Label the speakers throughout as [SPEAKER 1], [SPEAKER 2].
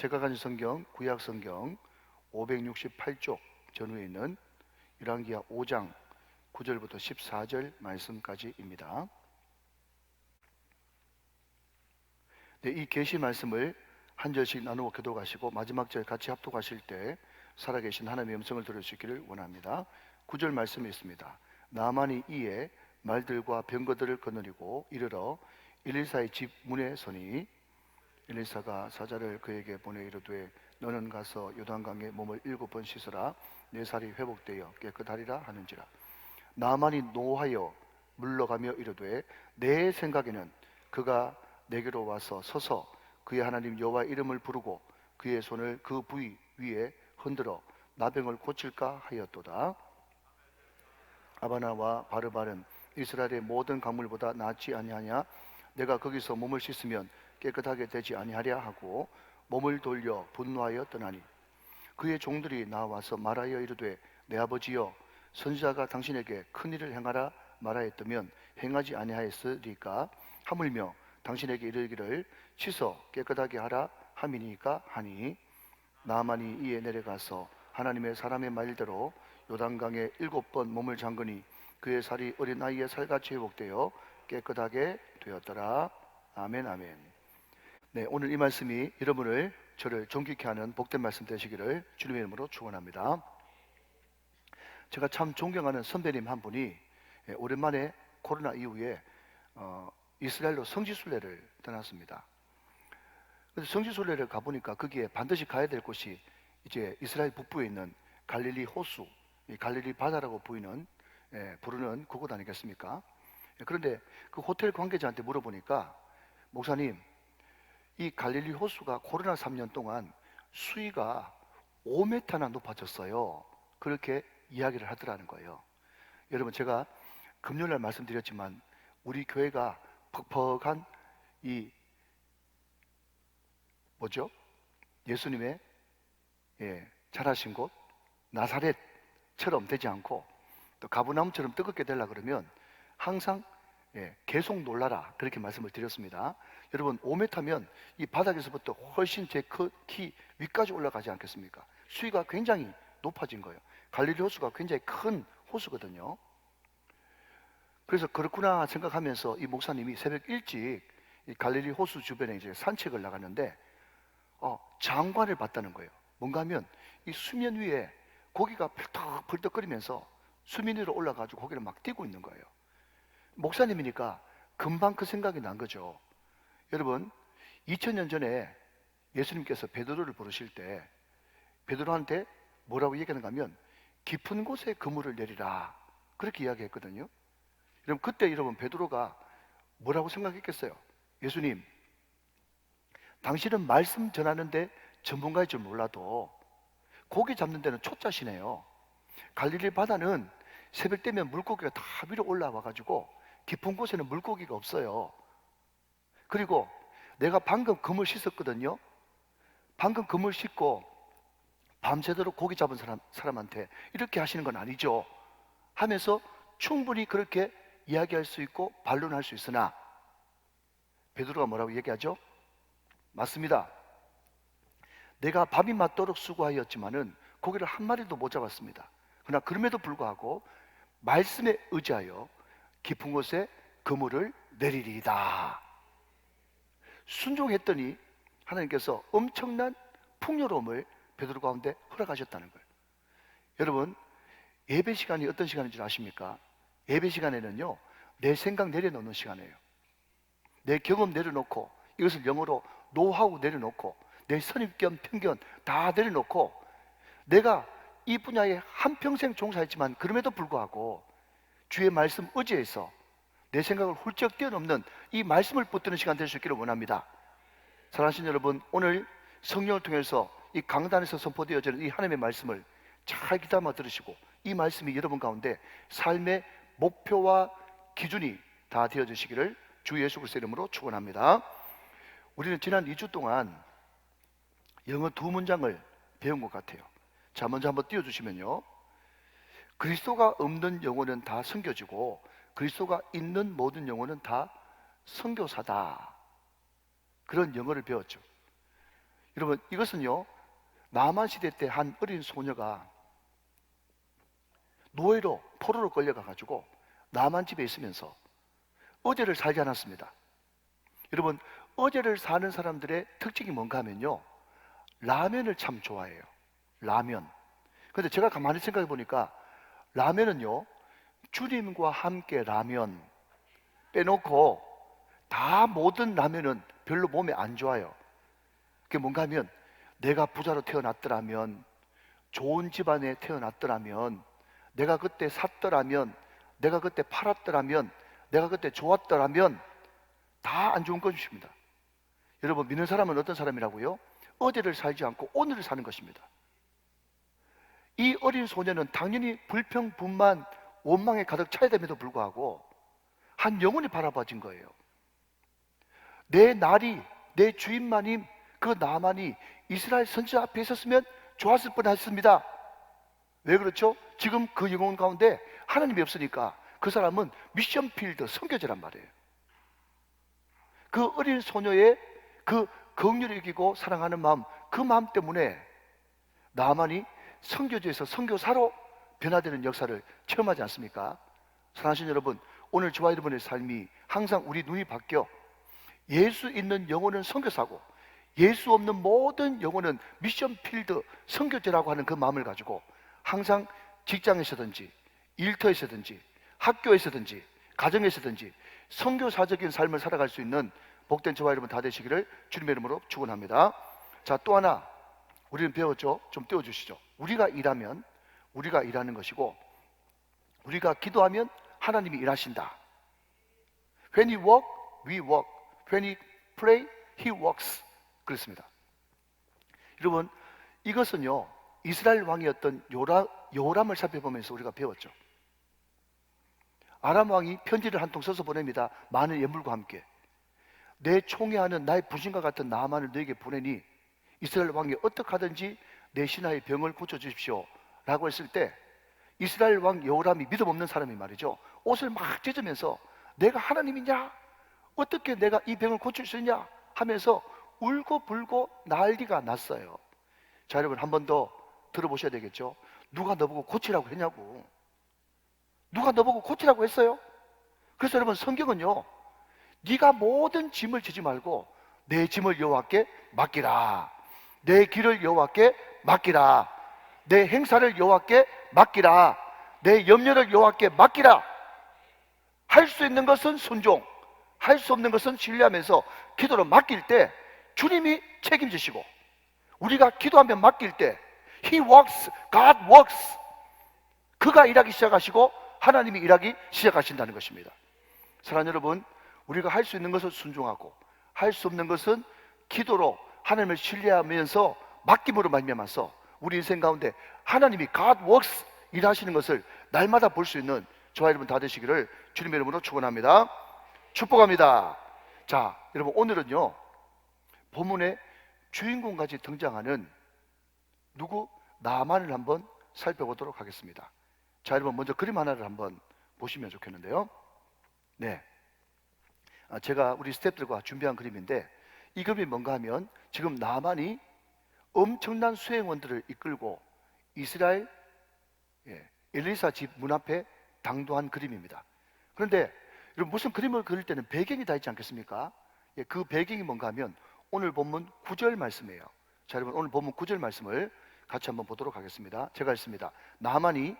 [SPEAKER 1] 제가 가진 성경, 구약 성경 568쪽 전후에 있는 열왕기하 5장 9절부터 14절 말씀까지입니다. 네, 이 계시 말씀을 한 절씩 나누어 교독하시고 마지막 절 같이 합독하실 때 살아계신 하나님의 음성을 들을 수 있기를 원합니다. 9절 말씀이 있습니다. 나만이 이에 말들과 병거들을 거느리고 이르러 엘리사의 집 문에 서니 엘리사가 사자를 그에게 보내 이르되 너는 가서 요단강에 몸을 7번 씻으라 내 살이 회복되어 깨끗하리라 하는지라. 나만이 노하여 물러가며 이르되 내 생각에는 그가 내게로 와서 서서 그의 하나님 여호와 이름을 부르고 그의 손을 그 부위 위에 흔들어 나병을 고칠까 하였도다. 아바나와 바르발은 이스라엘의 모든 강물보다 낫지 아니하냐? 내가 거기서 몸을 씻으면 깨끗하게 되지 아니하랴 하고 몸을 돌려 분노하여 떠나니 그의 종들이 나와서 말하여 이르되 내 아버지여 선지자가 당신에게 큰 일을 행하라 말하였다면 행하지 아니하였으리까? 하물며 당신에게 이르기를 씻어 깨끗하게 하라 함이니까 하니 나만이 이에 내려가서 하나님의 사람의 말대로 요단강에 7번 몸을 잠그니 그의 살이 어린 나이에 살같이 회복되어 깨끗하게 되었더라. 아멘 아멘. 네, 오늘 이 말씀이 여러분을 저를 존귀케 하는 복된 말씀 되시기를 주님의 이름으로 축원합니다. 제가 참 존경하는 선배님 한 분이 오랜만에 코로나 이후에 이스라엘로 성지순례를 떠났습니다. 그래서 성지순례를 가보니까 거기에 반드시 가야 될 곳이 이제 이스라엘 북부에 있는 갈릴리 호수, 갈릴리 바다라고 부르는 그곳 아니겠습니까? 그런데 그 호텔 관계자한테 물어보니까 목사님, 이 갈릴리 호수가 코로나 3년 동안 수위가 5m나 높아졌어요. 그렇게 이야기를 하더라는 거예요. 여러분, 제가 금요일날 말씀드렸지만 우리 교회가 퍽퍽한 이 예수님의 자라신 곳 나사렛처럼 되지 않고 또 가버나움처럼 뜨겁게 되려고 그러면 항상 계속 놀라라 그렇게 말씀을 드렸습니다. 여러분 5m면 이 바닥에서부터 훨씬 제 키 위까지 올라가지 않겠습니까? 수위가 굉장히 높아진 거예요. 갈릴리 호수가 굉장히 큰 호수거든요. 그래서 그렇구나 생각하면서 이 목사님이 새벽 일찍 이 갈릴리 호수 주변에 이제 산책을 나갔는데 장관을 봤다는 거예요. 뭔가 하면 이 수면 위에 고기가 펄떡펄떡거리면서 수면 위로 올라가지고 고기를 막 뛰고 있는 거예요. 목사님이니까 금방 그 생각이 난 거죠. 여러분 2000년 전에 예수님께서 베드로를 부르실 때 베드로한테 뭐라고 얘기하는가 하면 깊은 곳에 그물을 내리라 그렇게 이야기했거든요. 여러분 그때 여러분 베드로가 뭐라고 생각했겠어요? 예수님, 당신은 말씀 전하는데 전문가일 줄 몰라도 고기 잡는 데는 초짜시네요. 갈릴리 바다는 새벽 되면 물고기가 다 위로 올라와 가지고 깊은 곳에는 물고기가 없어요. 그리고 내가 방금 그물 씻었거든요. 방금 그물 씻고 밤새도록 고기 잡은 사람한테 이렇게 하시는 건 아니죠 하면서 충분히 그렇게 이야기할 수 있고 반론할 수 있으나 베드로가 뭐라고 얘기하죠? 맞습니다. 내가 밤이 맞도록 수고하였지만은 고기를 한 마리도 못 잡았습니다. 그러나 그럼에도 불구하고 말씀에 의지하여 깊은 곳에 그물을 내리리이다. 순종했더니 하나님께서 엄청난 풍요로움을 베드로 가운데 허락하셨다는 거예요. 여러분 예배 시간이 어떤 시간인 줄 아십니까? 예배 시간에는요 내 생각 내려놓는 시간이에요. 내 경험 내려놓고 이것을 영어로 노하우 내려놓고 내 선입견 편견 다 내려놓고 내가 이 분야에 한평생 종사했지만 그럼에도 불구하고 주의 말씀 의지해서 내 생각을 훌쩍 뛰어넘는 이 말씀을 붙드는 시간 될 수 있기를 원합니다. 사랑하신 여러분, 오늘 성령을 통해서 이 강단에서 선포되어지는 이 하나님의 말씀을 잘 귀담아 들으시고 이 말씀이 여러분 가운데 삶의 목표와 기준이 다 되어주시기를 주 예수 그리스도의 이름으로 축원합니다. 우리는 지난 2주 동안 영어 2문장을 배운 것 같아요. 자, 먼저 한번 띄워주시면요. 그리스도가 없는 영혼은 다 선교지고 그리스도가 있는 모든 영혼은 다 선교사다. 그런 영어를 배웠죠. 여러분, 이것은요, 나만 시대 때 한 어린 소녀가 노예로 포로로 끌려가 가지고 나만 집에 있으면서 어제를 살지 않았습니다. 여러분, 어제를 사는 사람들의 특징이 뭔가 하면요, 라면을 참 좋아해요. 라면. 근데 제가 가만히 생각해 보니까 라면은요, 주님과 함께 라면 빼놓고 다 모든 라면은 별로 몸에 안 좋아요. 그게 뭔가 하면 내가 부자로 태어났더라면, 좋은 집안에 태어났더라면, 내가 그때 샀더라면, 내가 그때 팔았더라면, 내가 그때 좋았더라면 다 안 좋은 것입니다. 여러분, 믿는 사람은 어떤 사람이라고요? 어제를 살지 않고 오늘을 사는 것입니다. 이 어린 소녀는 당연히 불평, 분만, 원망에 가득 차야 됨에도 불구하고 한 영혼이 바라봐진 거예요. 내 날이, 내 주인만이, 그 나만이 이스라엘 선지자 앞에 있었으면 좋았을 뻔했습니다. 왜 그렇죠? 지금 그 영혼 가운데 하나님이 없으니까 그 사람은 미션필드 선교제란 말이에요. 그 어린 소녀의 그 긍휼을 이기고 사랑하는 마음, 그 마음 때문에 나만이 선교제에서 선교사로 변화되는 역사를 체험하지 않습니까? 사랑하시는 여러분, 오늘 저와 여러분의 삶이 항상 우리 눈이 바뀌어 예수 있는 영혼은 선교사고 예수 없는 모든 영혼은 미션필드 선교제라고 하는 그 마음을 가지고 항상 직장에서든지 일터에서든지 학교에서든지 가정에서든지 선교사적인 삶을 살아갈 수 있는 복된 저와 여러분 다 되시기를 주님의 이름으로 축원합니다. 자, 또 하나 우리는 배웠죠? 좀 띄워주시죠. 우리가 일하면 우리가 일하는 것이고 우리가 기도하면 하나님이 일하신다. When we work, we work. When we pray, He works. 그렇습니다. 여러분, 이것은요, 이스라엘 왕이었던 여호람을 살펴보면서 우리가 배웠죠. 아람 왕이 편지를 한 통 써서 보냅니다. 많은 예물과 함께. 내 총애하는 나의 부신과 같은 나만을 너에게 보내니 이스라엘 왕이 어떻게 하든지 내 신하의 병을 고쳐주십시오 라고 했을 때 이스라엘 왕 여호람이 믿음 없는 사람이 말이죠, 옷을 막 찢으면서 내가 하나님이냐? 어떻게 내가 이 병을 고칠 수 있냐? 하면서 울고 불고 난리가 났어요. 자, 여러분 한 번 더 들어보셔야 되겠죠. 누가 너보고 고치라고 했냐고. 누가 너보고 고치라고 했어요? 그래서 여러분, 성경은요, 네가 모든 짐을 지지 말고 내 짐을 여호와께 맡기라. 내 길을 여호와께 맡기라. 내 행사를 여호와께 맡기라. 내 염려를 여호와께 맡기라. 할 수 있는 것은 순종, 할 수 없는 것은 신뢰하면서 기도로 맡길 때 주님이 책임지시고, 우리가 기도하면 맡길 때 He works, God works. 그가 일하기 시작하시고 하나님이 일하기 시작하신다는 것입니다. 사랑하는 여러분, 우리가 할 수 있는 것은 순종하고 할 수 없는 것은 기도로 하나님을 신뢰하면서 맡김으로 말미암아서 우리 인생 가운데 하나님이 God works 일하시는 것을 날마다 볼 수 있는 저와 여러분 다 되시기를 주님의 이름으로 축원합니다. 축복합니다. 자, 여러분, 오늘은요, 본문에 주인공까지 등장하는 누구? 나만을 한번 살펴보도록 하겠습니다. 자, 여러분, 먼저 그림 하나를 한번 보시면 좋겠는데요. 네, 제가 우리 스태프들과 준비한 그림인데, 이 그림이 뭔가 하면 지금 나만이 엄청난 수행원들을 이끌고 이스라엘 엘리사 집 문 앞에 당도한 그림입니다. 그런데 여러분, 무슨 그림을 그릴 때는 배경이 다 있지 않겠습니까? 그 배경이 뭔가 하면 오늘 본문 9절 말씀이에요. 자, 여러분, 오늘 본문 9절 말씀을 같이 한번 보도록 하겠습니다. 제가 읽습니다. 나만이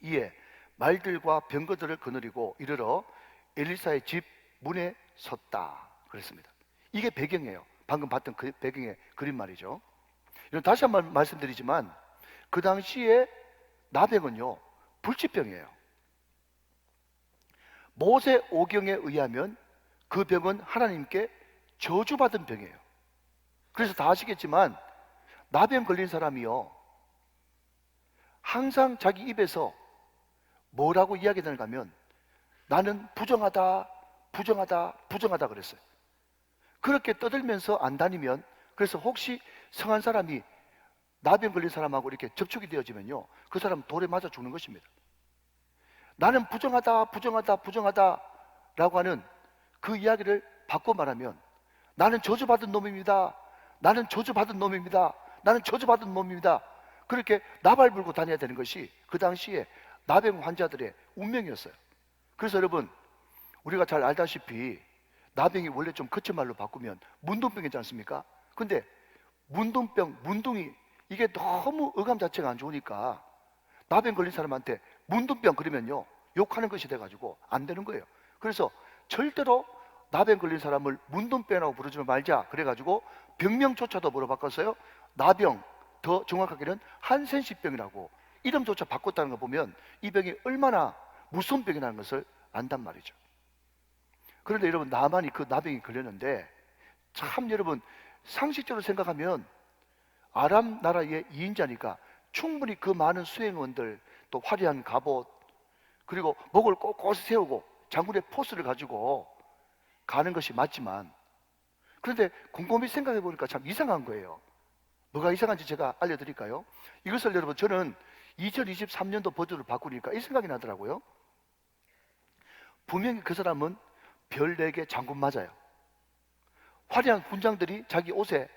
[SPEAKER 1] 이에 말들과 병거들을 거느리고 이르러 엘리사의 집 문에 섰다 그랬습니다. 이게 배경이에요. 방금 봤던 그 배경의 그림 말이죠. 다시 한번 말씀드리지만 그 당시에 나병은요, 불치병이에요. 모세 오경에 의하면 그 병은 하나님께 저주받은 병이에요. 그래서 다 아시겠지만 나병 걸린 사람이요, 항상 자기 입에서 뭐라고 이야기하는가 하면 나는 부정하다, 부정하다, 부정하다 그랬어요. 그렇게 떠들면서 안 다니면, 그래서 혹시 성한 사람이 나병 걸린 사람하고 이렇게 접촉이 되어지면요, 그 사람 돌에 맞아 죽는 것입니다. 나는 부정하다, 부정하다, 부정하다 라고 하는 그 이야기를 바꿔 말하면 나는 저주받은 놈입니다, 나는 저주받은 놈입니다. 나는 저주받은 놈입니다. 그렇게 나발 불고 다녀야 되는 것이 그 당시에 나병 환자들의 운명이었어요. 그래서 여러분, 우리가 잘 알다시피 나병이 원래 좀 거친 말로 바꾸면 문둥병이지 않습니까? 근데 문둥병, 문둥이, 이게 너무 어감 자체가 안 좋으니까 나병 걸린 사람한테 문둥병 그러면요, 욕하는 것이 돼가지고 안 되는 거예요. 그래서 절대로 나병 걸린 사람을 문둥병이라고 부르지 말자 그래가지고 병명조차도 뭐로 바꿨어요? 나병, 더 정확하게는 한센시병이라고 이름조차 바꿨다는 거 보면 이 병이 얼마나 무서운 병이라는 것을 안단 말이죠. 그런데 여러분, 나만이 그 나병이 걸렸는데 참 여러분, 상식적으로 생각하면 아람 나라의 2인자니까 충분히 그 많은 수행원들, 또 화려한 갑옷, 그리고 목을 꼿꼿이 세우고 장군의 포스를 가지고 가는 것이 맞지만, 그런데 곰곰이 생각해 보니까 참 이상한 거예요. 뭐가 이상한지 제가 알려드릴까요? 이것을 여러분, 저는 2023년도 버전을 바꾸니까 이 생각이 나더라고요. 분명히 그 사람은 별 4개 장군 맞아요. 화려한 훈장들이 자기 옷에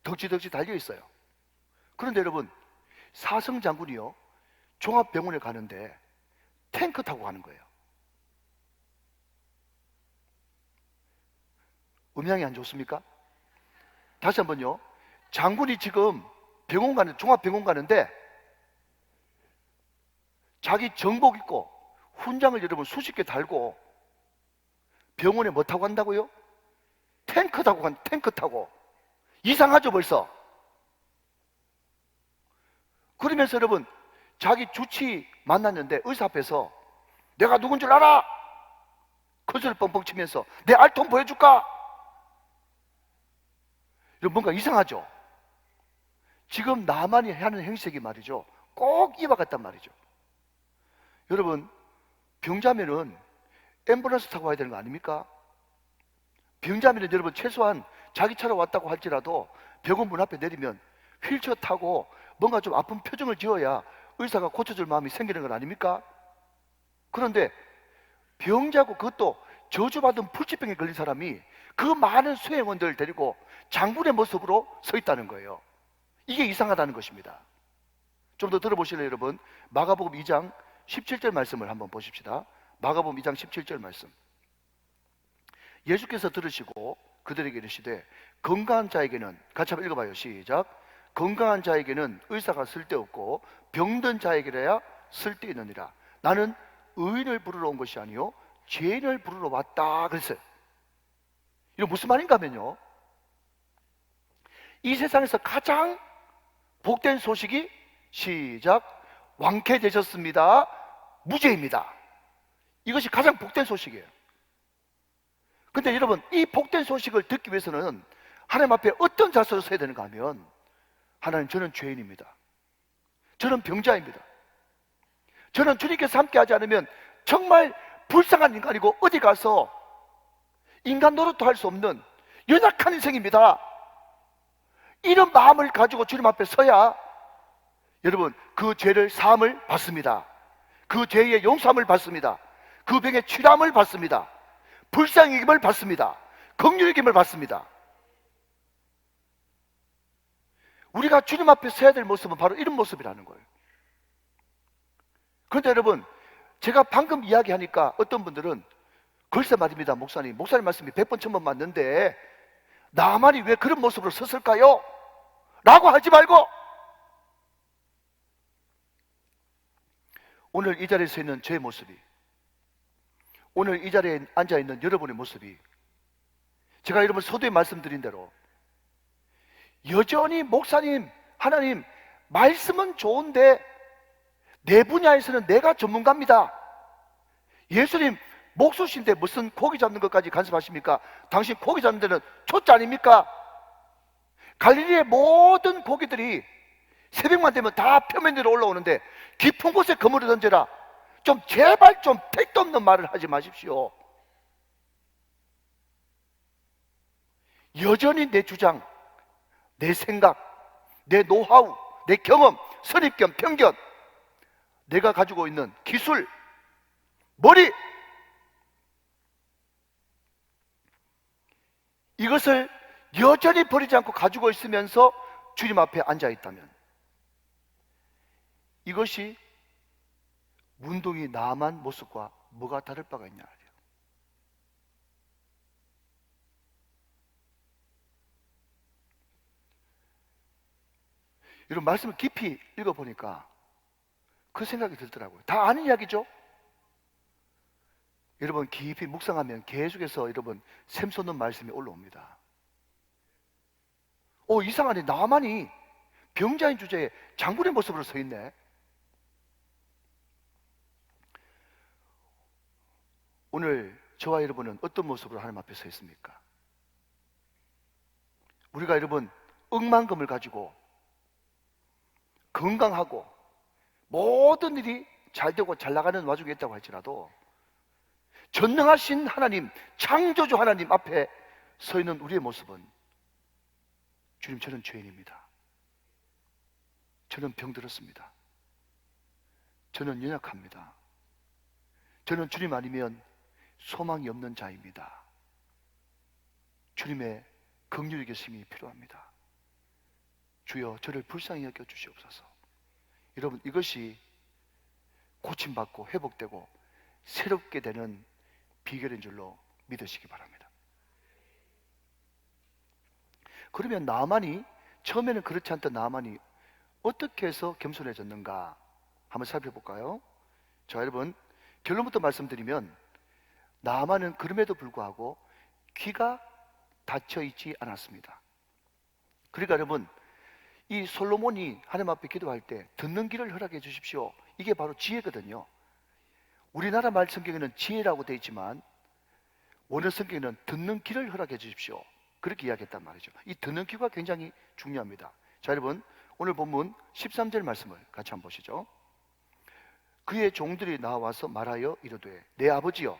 [SPEAKER 1] 덕지덕지 달려 있어요. 그런데 여러분, 사성 장군이요, 종합병원에 가는데 탱크 타고 가는 거예요. 음향이 안 좋습니까? 다시 한번요. 장군이 지금 병원 가는, 종합병원 가는데 자기 정복 입고 훈장을 여러분 수십 개 달고 병원에 뭐 타고 간다고요? 탱크 타고 간, 탱크 타고. 이상하죠 벌써? 그러면서 여러분, 자기 주치 만났는데 의사 앞에서 내가 누군 줄 알아? 거슬 뻥뻥 치면서 내 알통 보여줄까? 이런 뭔가 이상하죠? 지금 나만이 하는 행색이 말이죠, 꼭 이와 같단 말이죠. 여러분, 병자면은 앰뷸런스 타고 와야 되는 거 아닙니까? 병자면은 여러분, 최소한 자기 차로 왔다고 할지라도 병원 문 앞에 내리면 휠체어 타고 뭔가 좀 아픈 표정을 지어야 의사가 고쳐줄 마음이 생기는 건 아닙니까? 그런데 병자고 그것도 저주받은 불치병에 걸린 사람이 그 많은 수행원들을 데리고 장군의 모습으로 서 있다는 거예요. 이게 이상하다는 것입니다. 좀 더 들어보실래요 여러분? 마가복음 2장 17절 말씀을 한번 보십시다. 마가복음 2장 17절 말씀. 예수께서 들으시고 그들에게 이르시되 건강한 자에게는, 같이 한번 읽어봐요. 시작. 건강한 자에게는 의사가 쓸데없고 병든 자에게라야 쓸데있느니라. 나는 의인을 부르러 온 것이 아니요 죄인을 부르러 왔다 그랬어요. 이거 무슨 말인가 하면요, 이 세상에서 가장 복된 소식이, 시작, 왕쾌되셨습니다, 무죄입니다. 이것이 가장 복된 소식이에요. 근데 여러분, 이 복된 소식을 듣기 위해서는 하나님 앞에 어떤 자세로 서야 되는가 하면, 하나님, 저는 죄인입니다. 저는 병자입니다. 저는 주님께서 함께 하지 않으면 정말 불쌍한 인간이고 어디 가서 인간 노릇도 할 수 없는 연약한 인생입니다. 이런 마음을 가지고 주님 앞에 서야 여러분, 그 죄를 사함을 받습니다. 그 죄의 용서함을 받습니다. 그 병의 치료함을 받습니다. 불쌍히 여김을 받습니다. 긍휼히 여김을 받습니다. 우리가 주님 앞에 서야 될 모습은 바로 이런 모습이라는 거예요. 그런데 여러분, 제가 방금 이야기하니까 어떤 분들은 글쎄 말입니다, 목사님 말씀이 100번 1000번 맞는데 나만이 왜 그런 모습으로 섰을까요? 라고 하지 말고, 오늘 이 자리에 서 있는 제 모습이, 오늘 이 자리에 앉아있는 여러분의 모습이, 제가 여러분 서두에 말씀드린 대로 여전히 목사님, 하나님, 말씀은 좋은데 내 분야에서는 내가 전문가입니다. 예수님 목수신데 무슨 고기 잡는 것까지 간섭하십니까? 당신 고기 잡는 데는 초짜 아닙니까? 갈릴리의 모든 고기들이 새벽만 되면 다 표면 위로 올라오는데 깊은 곳에 그물을 던져라. 좀 제발 좀 택도 없는 말을 하지 마십시오. 여전히 내 주장, 내 생각, 내 노하우, 내 경험, 선입견, 편견, 내가 가지고 있는 기술, 머리, 이것을 여전히 버리지 않고 가지고 있으면서 주님 앞에 앉아 있다면, 이것이 문둥이 나만 모습과 뭐가 다를 바가 있냐. 이런 말씀을 깊이 읽어보니까 그 생각이 들더라고요. 다 아는 이야기죠? 여러분 깊이 묵상하면 계속해서 여러분 샘솟는 말씀이 올라옵니다. 이상하네. 나만이 병자인 주제에 장군의 모습으로 서 있네. 오늘 저와 여러분은 어떤 모습으로 하나님 앞에 서 있습니까? 우리가 여러분 억만금을 가지고 건강하고 모든 일이 잘 되고 잘 나가는 와중에 있다고 할지라도 전능하신 하나님, 창조주 하나님 앞에 서 있는 우리의 모습은, 주님, 저는 죄인입니다. 저는 병들었습니다. 저는 연약합니다. 저는 주님 아니면 소망이 없는 자입니다. 주님의 긍휼히 계심이 필요합니다. 주여, 저를 불쌍히 여겨 주시옵소서. 여러분, 이것이 고침받고 회복되고 새롭게 되는 비결인 줄로 믿으시기 바랍니다. 그러면 나만이, 처음에는 그렇지 않던 나만이 어떻게 해서 겸손해졌는가 한번 살펴볼까요? 자, 여러분, 결론부터 말씀드리면 나만은 그럼에도 불구하고 귀가 닫혀 있지 않았습니다. 그러니까 여러분, 이 솔로몬이 하나님 앞에 기도할 때 듣는 귀를 허락해 주십시오, 이게 바로 지혜거든요. 우리나라 말 성경에는 지혜라고 되어 있지만 원어 성경에는 듣는 귀를 허락해 주십시오, 그렇게 이야기했단 말이죠. 이 듣는 귀가 굉장히 중요합니다. 자, 여러분, 오늘 본문 13절 말씀을 같이 한번 보시죠. 그의 종들이 나와서 말하여 이르되, 내 아버지여,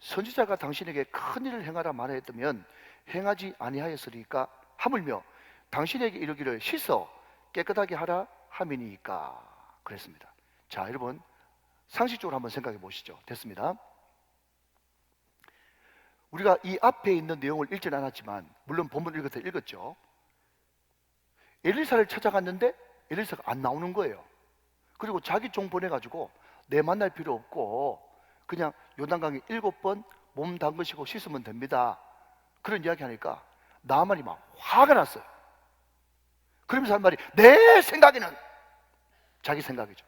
[SPEAKER 1] 선지자가 당신에게 큰 일을 행하라 말하였다면 행하지 아니하였으리까? 하물며 당신에게 이르기를 씻어 깨끗하게 하라 함이니까. 그랬습니다. 자, 여러분, 상식적으로 한번 생각해 보시죠. 됐습니다. 우리가 이 앞에 있는 내용을 읽지는 않았지만, 물론 본문을 읽을 때 읽었죠. 엘리사를 찾아갔는데 엘리사가 안 나오는 거예요. 그리고 자기 종 보내가지고 내 만날 필요 없고 그냥 요단강에 7번 몸 담그시고 씻으면 됩니다, 그런 이야기 하니까 나만이 막 화가 났어요. 그러면서 한 말이, 내 생각에는, 자기 생각이죠.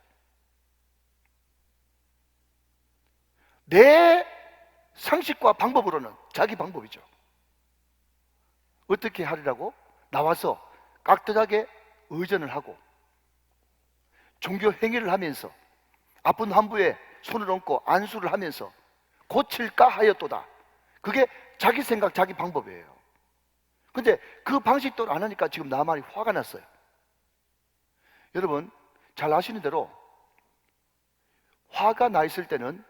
[SPEAKER 1] 내 상식과 방법으로는 자기 방법이죠. 어떻게 하리라고? 나와서 깍듯하게 의전을 하고 종교 행위를 하면서 아픈 환부에 손을 얹고 안수를 하면서 고칠까 하였도다. 그게 자기 생각, 자기 방법이에요. 근데 그 방식도 안 하니까 지금 나만이 화가 났어요. 여러분, 잘 아시는 대로 화가 나 있을 때는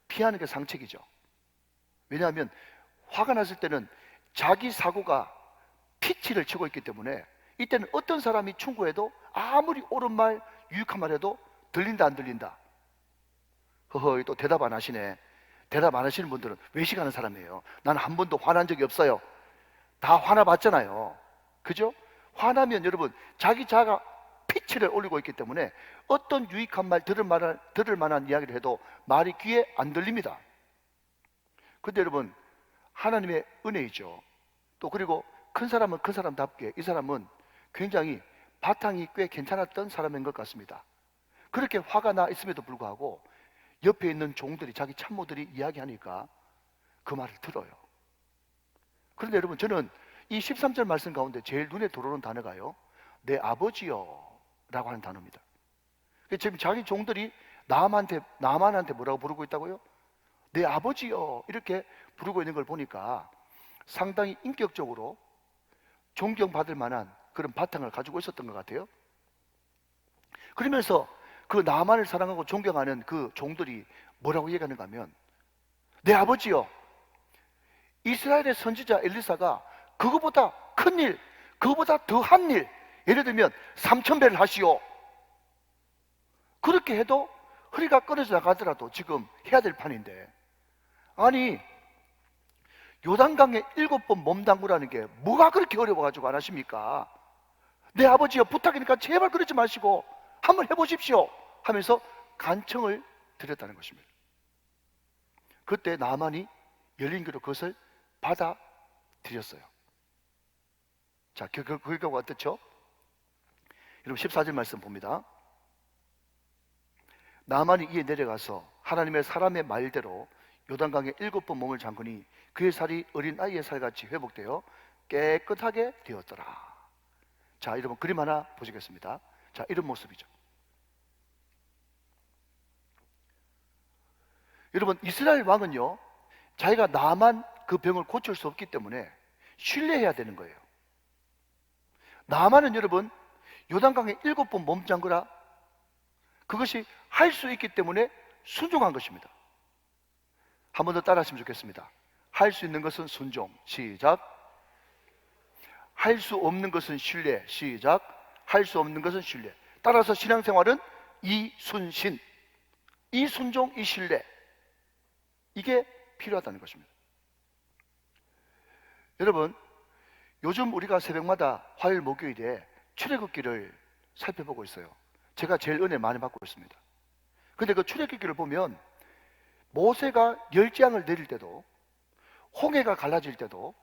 [SPEAKER 1] 피하는 게 상책이죠. 왜냐하면 화가 났을 때는 자기 사고가 피치를 치고 있기 때문에 이때는 어떤 사람이 충고해도 아무리 옳은 말, 유익한 말 해도 들린다 안 들린다. 허허, 또 대답 안 하시네. 대답 안 하시는 분들은 외식하는 사람이에요. 나는 한 번도 화난 적이 없어요. 다 화나봤잖아요. 그죠? 화나면 여러분 자기 자가 피치를 올리고 있기 때문에 어떤 유익한 말, 들을 만한 이야기를 해도 말이 귀에 안 들립니다. 근데 여러분, 하나님의 은혜이죠. 또 그리고 큰 사람은 큰 사람답게 이 사람은 굉장히 바탕이 꽤 괜찮았던 사람인 것 같습니다. 그렇게 화가 나 있음에도 불구하고 옆에 있는 종들이, 자기 참모들이 이야기하니까 그 말을 들어요. 그런데 여러분, 저는 이 13절 말씀 가운데 제일 눈에 들어오는 단어가요, 내 아버지여 라고 하는 단어입니다. 지금 자기 종들이 나만한테 뭐라고 부르고 있다고요? 내 아버지여, 이렇게 부르고 있는 걸 보니까 상당히 인격적으로 존경받을 만한 그런 바탕을 가지고 있었던 것 같아요. 그러면서 그 나만을 사랑하고 존경하는 그 종들이 뭐라고 얘기하는가 하면, 내 아버지여, 이스라엘의 선지자 엘리사가 그거보다 큰 일, 그거보다 더한 일, 예를 들면 3000배를 하시오, 그렇게 해도 허리가 끊어져 나가더라도 지금 해야 될 판인데, 아니 요단강에 7번 몸 담그라는 게 뭐가 그렇게 어려워가지고 안 하십니까? 내 아버지여 부탁이니까 제발 그러지 마시고 한번 해보십시오 하면서 간청을 드렸다는 것입니다. 그때 나만이 열린 귀로 그것을 받아들였어요. 자, 그 결과가 어떻죠? 여러분 14절 말씀 봅니다. 나만이 이에 내려가서 하나님의 사람의 말대로 요단강에 7번 몸을 잠그니 그의 살이 어린 아이의 살같이 회복되어 깨끗하게 되었더라. 자, 여러분 그림 하나 보시겠습니다. 자, 이런 모습이죠. 여러분 이스라엘 왕은요, 자기가 나만 그 병을 고칠 수 없기 때문에 신뢰해야 되는 거예요. 나만은 여러분 요단강에 7번 몸 잠그라, 그것이 할 수 있기 때문에 순종한 것입니다. 한 번 더 따라 하시면 좋겠습니다. 할 수 있는 것은 순종. 시작. 할 수 없는 것은 신뢰. 시작. 할 수 없는 것은 신뢰. 따라서 신앙생활은 이순신, 이순종, 이신뢰, 이게 필요하다는 것입니다. 여러분 요즘 우리가 새벽마다 화요일 목요일에 출애굽기를 살펴보고 있어요. 제가 제일 은혜 많이 받고 있습니다. 근데 그 출애굽기를 보면 모세가 열재앙을 내릴 때도, 홍해가 갈라질 때도,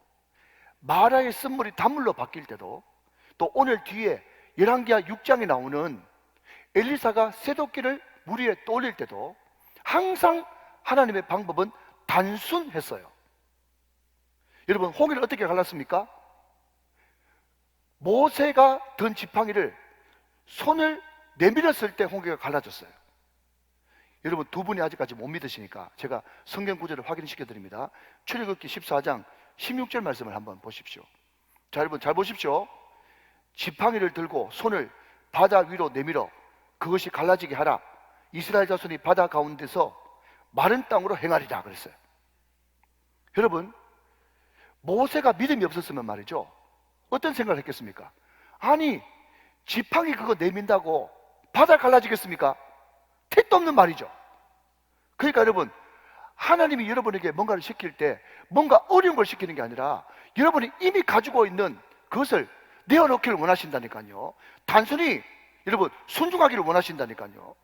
[SPEAKER 1] 마라의 쓴물이 단물로 바뀔 때도, 또 오늘 뒤에 열왕기하 6장에 나오는 엘리사가 쇠도끼를 물 위에 떠올릴 때도 항상 하나님의 방법은 단순했어요. 여러분 홍해를 어떻게 갈랐습니까? 모세가 든 지팡이를 손을 내밀었을 때 홍해가 갈라졌어요. 여러분 두 분이 아직까지 못 믿으시니까 제가 성경 구절을 확인시켜 드립니다. 출애굽기 14장 16절 말씀을 한번 보십시오. 자, 여러분 잘 보십시오. 지팡이를 들고 손을 바다 위로 내밀어 그것이 갈라지게 하라. 이스라엘 자손이 바다 가운데서 마른 땅으로 행하리라 그랬어요. 여러분 모세가 믿음이 없었으면 말이죠, 어떤 생각을 했겠습니까? 아니 지팡이 그거 내민다고 바다 갈라지겠습니까? 택도 없는 말이죠. 그러니까 여러분 하나님이 여러분에게 뭔가를 시킬 때 뭔가 어려운 걸 시키는 게 아니라 여러분이 이미 가지고 있는 그것을 내어놓기를 원하신다니까요. 단순히 여러분 순종하기를 원하신다니까요.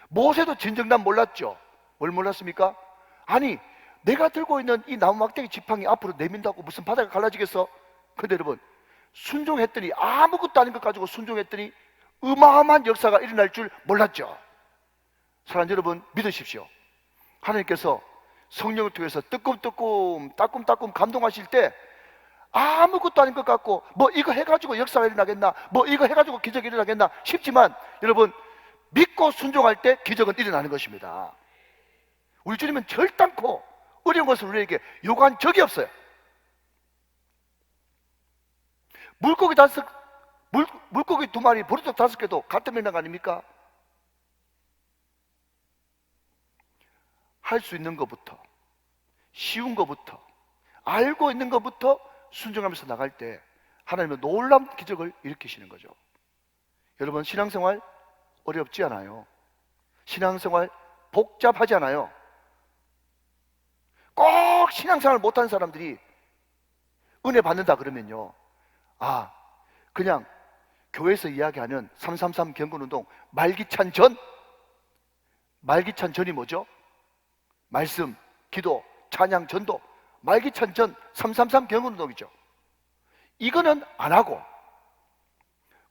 [SPEAKER 1] 모세도 진정난 몰랐죠. 뭘 몰랐습니까? 아니 내가 들고 있는 이 나무 막대기 지팡이 앞으로 내민다고 무슨 바다가 갈라지겠어? 근데 여러분 순종했더니, 아무것도 아닌 것 가지고 순종했더니 어마어마한 역사가 일어날 줄 몰랐죠. 사랑하는 여러분 믿으십시오. 하나님께서 성령을 통해서 따끔따끔 감동하실 때 아무것도 아닌 것 같고 뭐 이거 해가지고 역사가 일어나겠나, 뭐 이거 해가지고 기적이 일어나겠나 싶지만 여러분 믿고 순종할 때 기적은 일어나는 것입니다. 우리 주님은 절단코 어려운 것을 우리에게 요구한 적이 없어요. 물고기 2마리, 보리떡 5개도 같은 맥락 아닙니까? 할 수 있는 것부터, 쉬운 것부터, 알고 있는 것부터 순종하면서 나갈 때 하나님은 놀라운 기적을 일으키시는 거죠. 여러분 신앙생활 어렵지 않아요. 신앙생활 복잡하지 않아요. 꼭 신앙생활 못하는 사람들이 은혜 받는다 그러면요, 아 그냥 교회에서 이야기하는 333 경건운동 말기찬 전이 뭐죠? 말씀, 기도, 찬양, 전도, 말기찬 전 333 경건운동이죠. 이거는 안 하고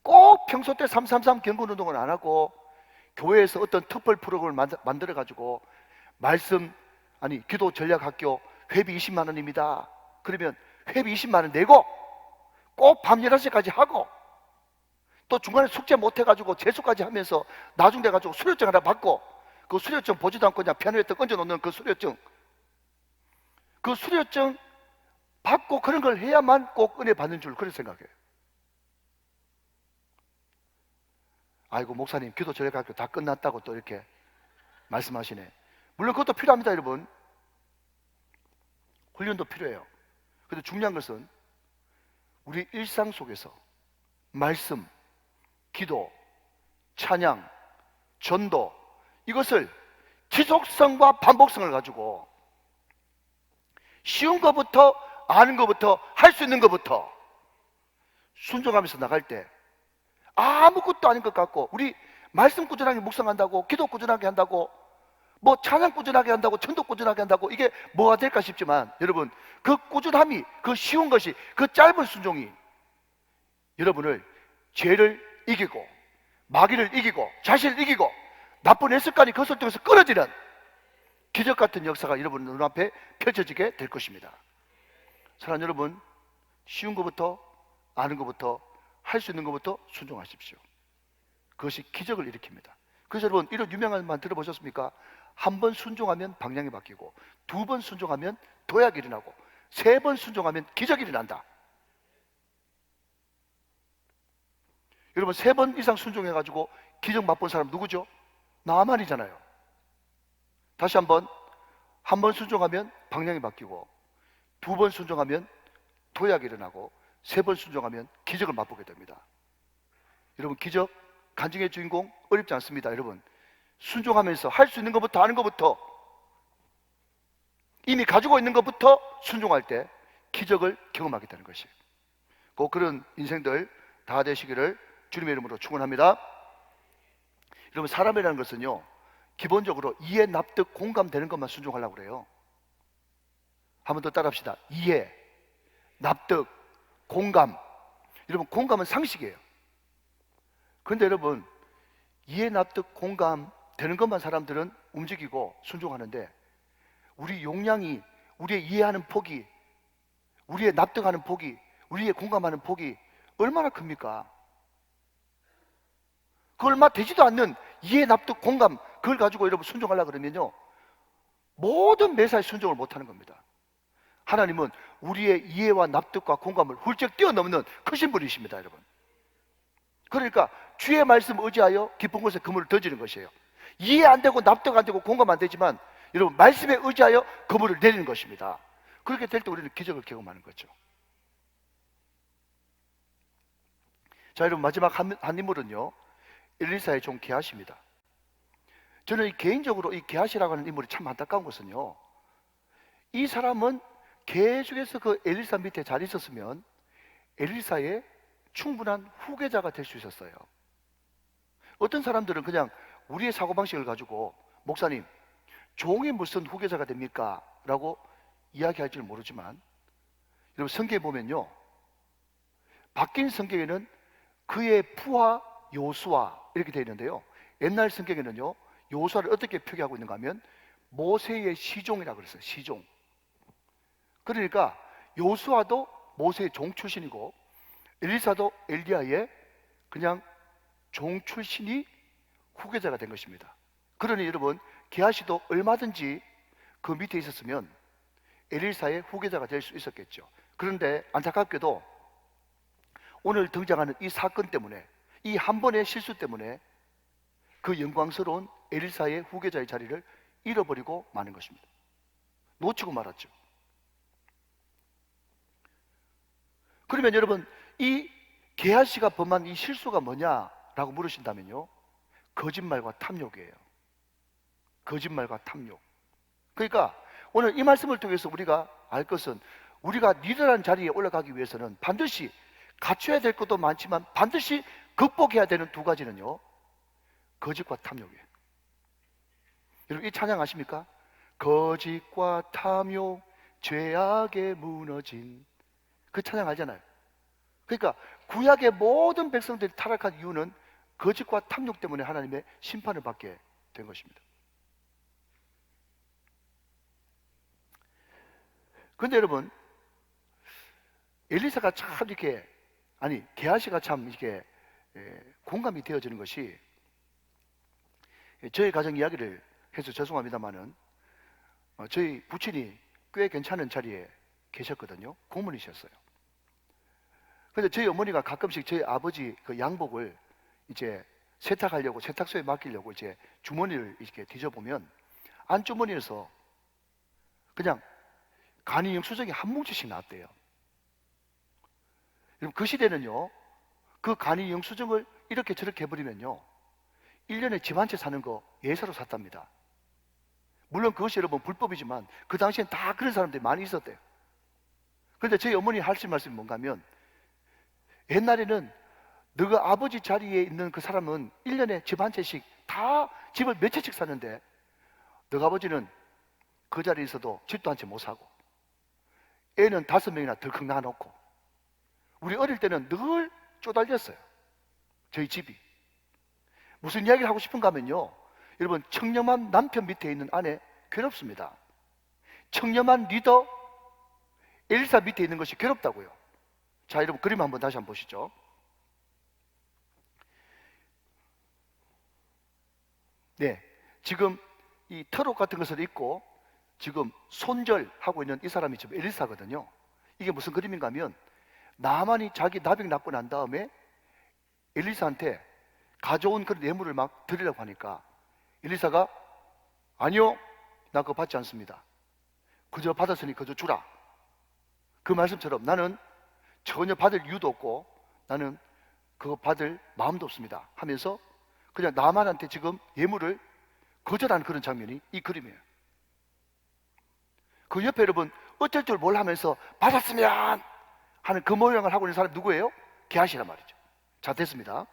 [SPEAKER 1] 꼭 평소 때 333 경건운동은 안 하고 교회에서 어떤 특별 프로그램을 만들어 가지고 말씀, 아니 기도 전략학교 회비 20만 원입니다. 그러면 회비 20만 원 내고 꼭 밤 11시까지 하고 또 중간에 숙제 못 해가지고 재수까지 하면서 나중 돼가지고 수료증 하나 받고 그 수료증 보지도 않고 그냥 피아노에 딱 얹어놓는 그 수료증 받고 그런 걸 해야만 꼭 은혜 받는 줄 그렇게 생각해요. 아이고 목사님 기도 전략학교 다 끝났다고 또 이렇게 말씀하시네. 물론 그것도 필요합니다. 여러분 훈련도 필요해요. 그런데 중요한 것은 우리 일상 속에서 말씀, 기도, 찬양, 전도, 이것을 지속성과 반복성을 가지고 쉬운 것부터, 아는 것부터, 할 수 있는 것부터 순종하면서 나갈 때 아무것도 아닌 것 같고, 우리 말씀 꾸준하게 묵상한다고, 기도 꾸준하게 한다고, 뭐 찬양 꾸준하게 한다고, 천도 꾸준하게 한다고 이게 뭐가 될까 싶지만, 여러분 그 꾸준함이, 그 쉬운 것이, 그 짧은 순종이 여러분을 죄를 이기고 마귀를 이기고 자신을 이기고 나쁜 습관이 그것을 통해서 끊어지는 기적 같은 역사가 여러분 눈앞에 펼쳐지게 될 것입니다. 사랑하는 여러분, 쉬운 것부터, 아는 것부터, 할 수 있는 것부터 순종하십시오. 그것이 기적을 일으킵니다. 그래서 여러분, 이런 유명한 말 들어보셨습니까? 한 번 순종하면 방향이 바뀌고, 두 번 순종하면 도약이 일어나고, 세 번 순종하면 기적이 일어난다. 여러분, 세 번 이상 순종해가지고 기적 맛본 사람 누구죠? 나만이잖아요. 다시 한 번 순종하면 방향이 바뀌고, 두 번 순종하면 도약이 일어나고, 세 번 순종하면 기적을 맛보게 됩니다. 여러분, 기적, 간증의 주인공 어렵지 않습니다. 여러분, 순종하면서 할 수 있는 것부터, 아는 것부터, 이미 가지고 있는 것부터 순종할 때 기적을 경험하게 되는 것이에요. 꼭 그런 인생들 다 되시기를 주님의 이름으로 축원합니다. 여러분, 사람이라는 것은요, 기본적으로 이해, 납득, 공감되는 것만 순종하려고 그래요. 한 번 더 따라합시다. 이해, 납득, 공감. 여러분, 공감은 상식이에요. 그런데 여러분, 이해, 납득, 공감 되는 것만 사람들은 움직이고 순종하는데, 우리 용량이, 우리의 이해하는 폭이, 우리의 납득하는 폭이, 우리의 공감하는 폭이 얼마나 큽니까? 그 얼마 되지도 않는 이해, 납득, 공감, 그걸 가지고 여러분 순종하려고 그러면요, 모든 매사에 순종을 못하는 겁니다. 하나님은 우리의 이해와 납득과 공감을 훌쩍 뛰어넘는 크신 분이십니다, 여러분. 그러니까 주의 말씀 의지하여 깊은 곳에 그물을 던지는 것이에요. 이해 안 되고 납득 안 되고 공감 안 되지만, 여러분 말씀에 의지하여 그물을 내리는 것입니다. 그렇게 될 때 우리는 기적을 경험하는 거죠. 자, 여러분, 마지막 한 인물은요, 엘리사의 종 게하시입니다. 저는 개인적으로 이 게하시라고 하는 인물이 참 안타까운 것은요, 이 사람은 계속해서 그 엘리사 밑에 잘 있었으면 엘리사의 충분한 후계자가 될 수 있었어요. 어떤 사람들은 그냥 우리의 사고방식을 가지고, 목사님, 종이 무슨 후계자가 됩니까? 라고 이야기할 줄 모르지만, 여러분 성경에 보면요, 바뀐 성경에는 그의 부하 요수아 이렇게 되어 있는데요, 옛날 성경에는요, 요수아를 어떻게 표기하고 있는가 하면 모세의 시종이라고 그랬어요. 시종. 그러니까 요수아도 모세의 종 출신이고, 엘리사도 엘리야의 그냥 종 출신이 후계자가 된 것입니다. 그러니 여러분, 게하시도 얼마든지 그 밑에 있었으면 엘리사의 후계자가 될 수 있었겠죠. 그런데 안타깝게도 오늘 등장하는 이 사건 때문에, 이 한 번의 실수 때문에 그 영광스러운 엘리사의 후계자의 자리를 잃어버리고 마는 것입니다. 놓치고 말았죠. 그러면 여러분, 이 게하시가 범한 이 실수가 뭐냐라고 물으신다면요, 거짓말과 탐욕이에요. 거짓말과 탐욕. 그러니까 오늘 이 말씀을 통해서 우리가 알 것은, 우리가 리더라는 자리에 올라가기 위해서는 반드시 갖춰야 될 것도 많지만 반드시 극복해야 되는 두 가지는요, 거짓과 탐욕이에요. 여러분, 이 찬양 아십니까? 거짓과 탐욕, 죄악에 무너진, 그 찬양 알잖아요. 그러니까 구약의 모든 백성들이 타락한 이유는 거짓과 탐욕 때문에 하나님의 심판을 받게 된 것입니다. 그런데 여러분, 엘리사가 참 이렇게, 게하시가 참 이렇게 공감이 되어지는 것이, 저희 가정 이야기를 해서 죄송합니다만은, 저희 부친이 꽤 괜찮은 자리에 계셨거든요. 고문이셨어요. 그런데 저희 어머니가 가끔씩 저희 아버지 그 양복을 이제 세탁하려고, 세탁소에 맡기려고 이제 주머니를 이렇게 뒤져보면 안주머니에서 그냥 간이 영수증이 한 뭉치씩 나왔대요. 여러분, 그 시대는요, 그 간이 영수증을 이렇게 저렇게 해버리면요, 1년에 집 한 채 사는 거 예사로 샀답니다. 물론 그것이 여러분 불법이지만 그 당시엔 다 그런 사람들이 많이 있었대요. 그런데 저희 어머니 하실 말씀이 뭔가 하면, 옛날에는 너가 아버지 자리에 있는 그 사람은 1년에 집 한 채씩 다 집을 몇 채씩 사는데 너가 아버지는 그 자리에 있어도 집도 한 채 못 사고 애는 5명이나 덜컥 낳아놓고, 우리 어릴 때는 늘 쪼달렸어요. 저희 집이. 무슨 이야기를 하고 싶은가 하면요, 여러분, 청렴한 남편 밑에 있는 아내 괴롭습니다. 청렴한 리더 엘리사 밑에 있는 것이 괴롭다고요. 자, 여러분 그림 한번 다시 한번 보시죠. 네, 지금 이 트럭 같은 것을 입고 지금 손절하고 있는 이 사람이 지금 엘리사거든요. 이게 무슨 그림인가 하면, 나만이 자기 나병 낫고 난 다음에 엘리사한테 가져온 그런 뇌물을 막 드리려고 하니까 엘리사가 아니요, 나 그거 받지 않습니다. 그저 받았으니 그저 주라. 그 말씀처럼 나는 전혀 받을 이유도 없고 나는 그거 받을 마음도 없습니다 하면서 그냥 나만한테 지금 예물을 거절하는 그런 장면이 이 그림이에요. 그 옆에 여러분 어쩔 줄 몰라 하면서 받았으면 하는 그 모양을 하고 있는 사람이 누구예요? 게하시란 말이죠. 자, 됐습니다.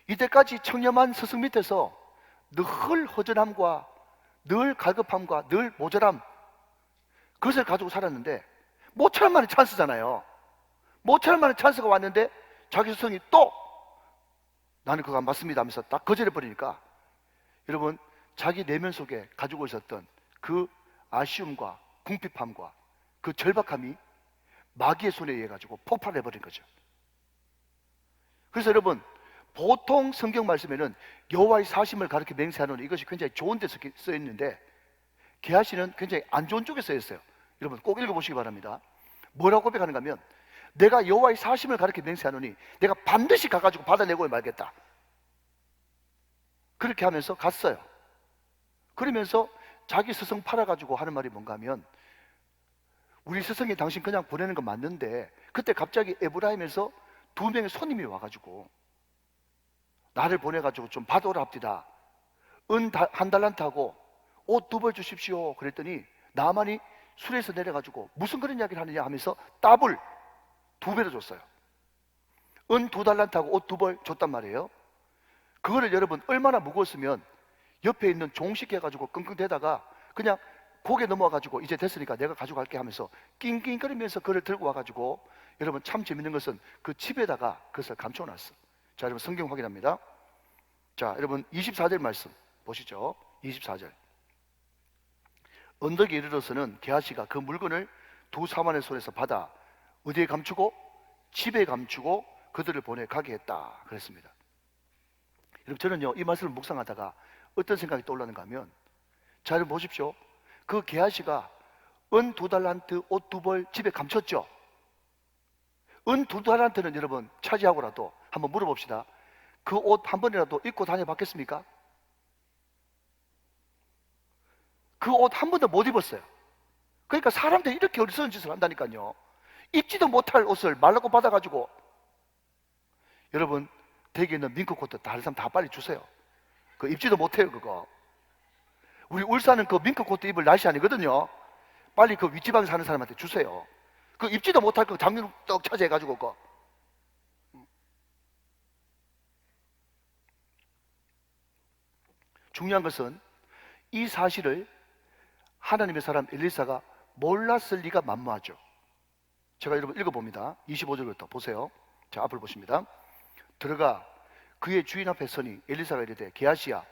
[SPEAKER 1] 이때까지 청렴한 스승 밑에서 늘 허전함과 늘 갈급함과 늘 모자람, 그것을 가지고 살았는데 모처럼 만에 찬스잖아요. 모처럼 만에 찬스가 왔는데 자기 스승이 또 나는 그거 안 받습니다 하면서 딱 거절해버리니까, 여러분 자기 내면 속에 가지고 있었던 그 아쉬움과 궁핍함과 그 절박함이 마귀의 손에 의해 가지고 폭발해버린 거죠. 그래서 여러분, 보통 성경 말씀에는 여호와의 사심을 가르쳐 맹세하노니 이것이 굉장히 좋은 데 써 있는데, 게하시는 굉장히 안 좋은 쪽에 써 있어요. 여러분 꼭 읽어보시기 바랍니다. 뭐라고 고백하는가 하면, 내가 여호와의 사심을 가르쳐 맹세하노니 내가 반드시 가가지고 받아내고 말겠다. 그렇게 하면서 갔어요. 그러면서 자기 스승 팔아가지고 하는 말이 뭔가 하면, 우리 스승이 당신 그냥 보내는 건 맞는데 그때 갑자기 에브라임에서 2명의 손님이 와가지고 나를 보내가지고 좀 받아오라 합디다. 은 한 달란트하고 옷 2벌 주십시오. 그랬더니 나만이 술에서 내려가지고 무슨 그런 이야기를 하느냐 하면서 더블 2배로 줬어요. 은 2달란트하고 옷 2벌 줬단 말이에요. 그거를 여러분 얼마나 무거웠으면 옆에 있는 종식해가지고 끙끙대다가 그냥 고개 넘어와가지고 이제 됐으니까 내가 가져갈게 하면서 낑낑거리면서 그걸 들고 와가지고, 여러분 참 재밌는 것은 그 집에다가 그것을 감춰놨어. 자, 여러분 성경 확인합니다. 자, 여러분 24절 말씀 보시죠. 24절. 언덕에 이르러서는 게하시가 그 물건을 2 사만의 손에서 받아 어디에 감추고? 집에 감추고 그들을 보내 가게 했다 그랬습니다. 여러분 저는요 이 말씀을 묵상하다가 어떤 생각이 떠올랐는가 하면, 자, 여러분 보십시오. 그 게하시가 은 2달란트 옷 2벌 집에 감췄죠. 은 2달란트는 여러분 차지하고라도 한번 물어봅시다. 그 옷 한 번이라도 입고 다녀봤겠습니까? 그 옷 한 번도 못 입었어요. 그러니까 사람들이 이렇게 어리석은 짓을 한다니까요. 입지도 못할 옷을 말라고 받아가지고, 여러분 댁에 있는 밍크코트 다른 사람 다 빨리 주세요. 그 입지도 못해요 그거. 우리 울산은 그 밍크코트 입을 날씨 아니거든요. 빨리 그 윗지방에 사는 사람한테 주세요. 그 입지도 못할 거 장면 떡 차지해가지고 그거. 중요한 것은 이 사실을 하나님의 사람 엘리사가 몰랐을 리가 만무하죠. 제가 여러분 읽어봅니다. 25절부터 보세요. 자, 앞을 보십니다. 들어가 그의 주인 앞에 서니 엘리사가 이르되 게하시야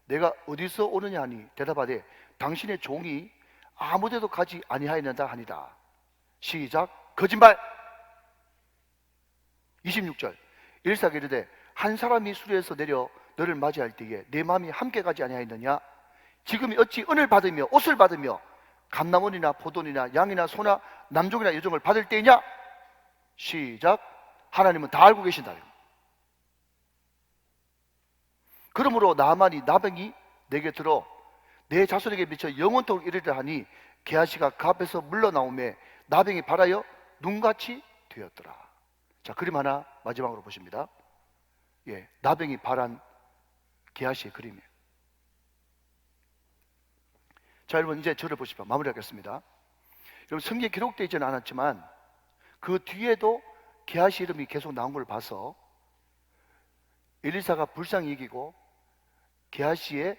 [SPEAKER 1] 내가 어디서 오느냐 하니 대답하되 당신의 종이 아무데도 가지 아니하였는다 하니라. 시작. 거짓말. 26절. 엘리사가 이르되 한 사람이 수리에서 내려 너를 맞이할 때에 내 마음이 함께 가지 아니하였느냐? 지금이 어찌 은을 받으며 옷을 받으며 감남원이나 포돈이나 양이나 소나 남종이나 여종을 받을 때이냐? 시작. 하나님은 다 알고 계신다. 그러므로 나만이 나병이 내게 들어 내 자손에게 미쳐 영원토록 이르리라 하니 게하시가 그 앞에서 물러나오매 나병이 발하여 눈같이 되었더라. 자, 그림 하나 마지막으로 보십니다. 예, 나병이 발한 게하시의 그림이에요. 자, 여러분 이제 저를 보십시오. 마무리하겠습니다. 여러분 성경에 기록되어 있지는 않았지만 그 뒤에도 게하시 이름이 계속 나온 걸 봐서 엘리사가 불쌍히 여기고 게하시의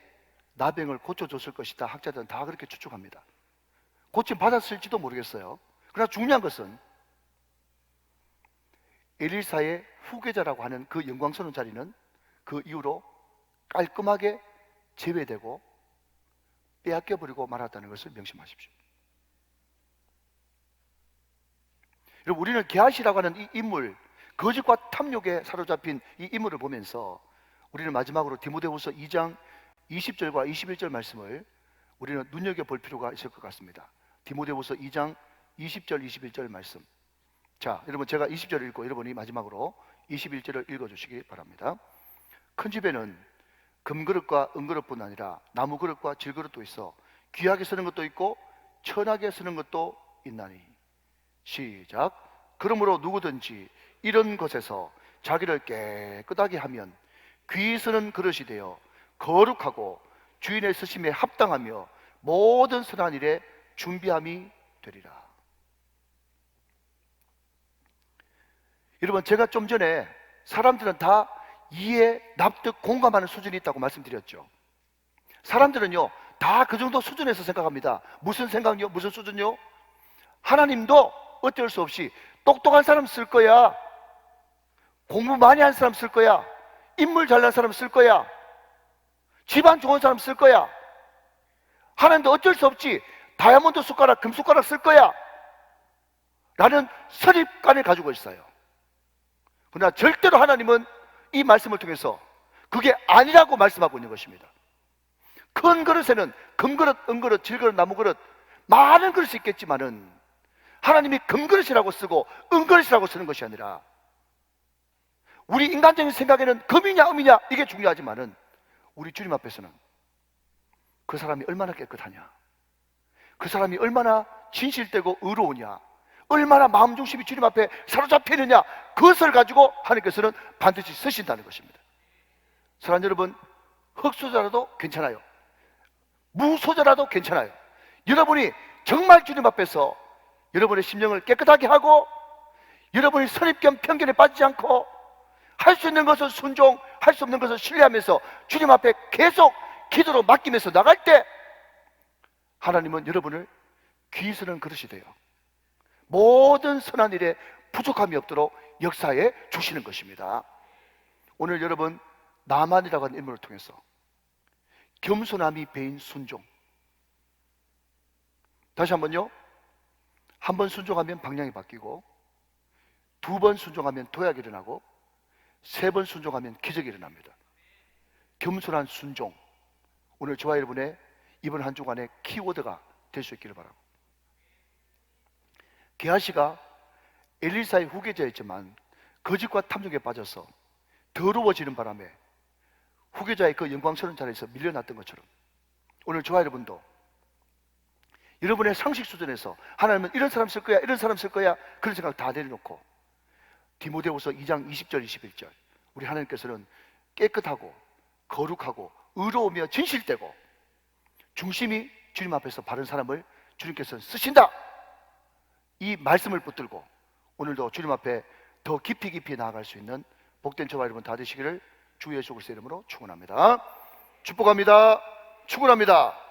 [SPEAKER 1] 나병을 고쳐줬을 것이다. 학자들은 다 그렇게 추측합니다. 고침 받았을지도 모르겠어요. 그러나 중요한 것은 엘리사의 후계자라고 하는 그 영광스러운 자리는 그 이후로 깔끔하게 제외되고 빼앗겨버리고 말았다는 것을 명심하십시오. 여러분, 우리는 게하시라고 하는 이 인물, 거짓과 탐욕에 사로잡힌 이 인물을 보면서 우리는 마지막으로 디모데후서 2장 20절과 21절 말씀을 우리는 눈여겨볼 필요가 있을 것 같습니다. 디모데후서 2장 20절 21절 말씀. 자, 여러분 제가 20절을 읽고 여러분이 마지막으로 21절을 읽어주시기 바랍니다. 큰 집에는 금그릇과 은그릇뿐 아니라 나무그릇과 질그릇도 있어 귀하게 쓰는 것도 있고 천하게 쓰는 것도 있나니. 시작. 그러므로 누구든지 이런 것에서 자기를 깨끗하게 하면 귀 쓰는 그릇이 되어 거룩하고 주인의 쓰심에 합당하며 모든 선한 일에 준비함이 되리라. 여러분, 제가 좀 전에 사람들은 다 이해, 납득, 공감하는 수준이 있다고 말씀드렸죠. 사람들은요 다 그 정도 수준에서 생각합니다. 무슨 생각요? 무슨 수준요? 하나님도 어쩔 수 없이 똑똑한 사람 쓸 거야, 공부 많이 한 사람 쓸 거야, 인물 잘난 사람 쓸 거야, 집안 좋은 사람 쓸 거야. 하나님도 어쩔 수 없지 다이아몬드 숟가락, 금 숟가락 쓸 거야 라는 선입관을 가지고 있어요. 그러나 절대로 하나님은 이 말씀을 통해서 그게 아니라고 말씀하고 있는 것입니다. 큰 그릇에는 금그릇, 은그릇, 질그릇, 나무그릇 많은 그릇이 있겠지만은 하나님이 금그릇이라고 쓰고 은그릇이라고 쓰는 것이 아니라, 우리 인간적인 생각에는 금이냐 음이냐 이게 중요하지만은 우리 주님 앞에서는 그 사람이 얼마나 깨끗하냐, 그 사람이 얼마나 진실되고 의로우냐, 얼마나 마음중심이 주님 앞에 사로잡히느냐, 그것을 가지고 하나님께서는 반드시 쓰신다는 것입니다. 사랑하는 여러분, 흙소자라도 괜찮아요, 무소자라도 괜찮아요. 여러분이 정말 주님 앞에서 여러분의 심령을 깨끗하게 하고 여러분이 선입견 편견에 빠지지 않고 할 수 있는 것은 순종, 할 수 없는 것은 신뢰하면서 주님 앞에 계속 기도로 맡기면서 나갈 때 하나님은 여러분을 귀 쓰는 그릇이 돼요. 모든 선한 일에 부족함이 없도록 역사에 주시는 것입니다. 오늘 여러분 나만이라고 하는 인물을 통해서 겸손함이 배인 순종. 다시 한번요. 한 번 순종하면 방향이 바뀌고, 두 번 순종하면 도약이 일어나고, 세 번 순종하면 기적이 일어납니다. 겸손한 순종, 오늘 저와 여러분의 이번 한 주간의 키워드가 될 수 있기를 바라고. 게하시가 엘리사의 후계자였지만 거짓과 탐욕에 빠져서 더러워지는 바람에 후계자의 그 영광스러운 자리에서 밀려났던 것처럼 오늘 저와 여러분도 여러분의 상식 수준에서 하나님은 이런 사람 쓸 거야, 이런 사람 쓸 거야, 그런 생각 다 내려놓고 디모데후서 2장 20절 21절 우리 하나님께서는 깨끗하고 거룩하고 의로우며 진실되고 중심이 주님 앞에서 바른 사람을 주님께서는 쓰신다, 이 말씀을 붙들고 오늘도 주님 앞에 더 깊이 나아갈 수 있는 복된 저와 여러분 다 되시기를 주 예수 그리스도의 이름으로 축원합니다. 축복합니다. 축원합니다.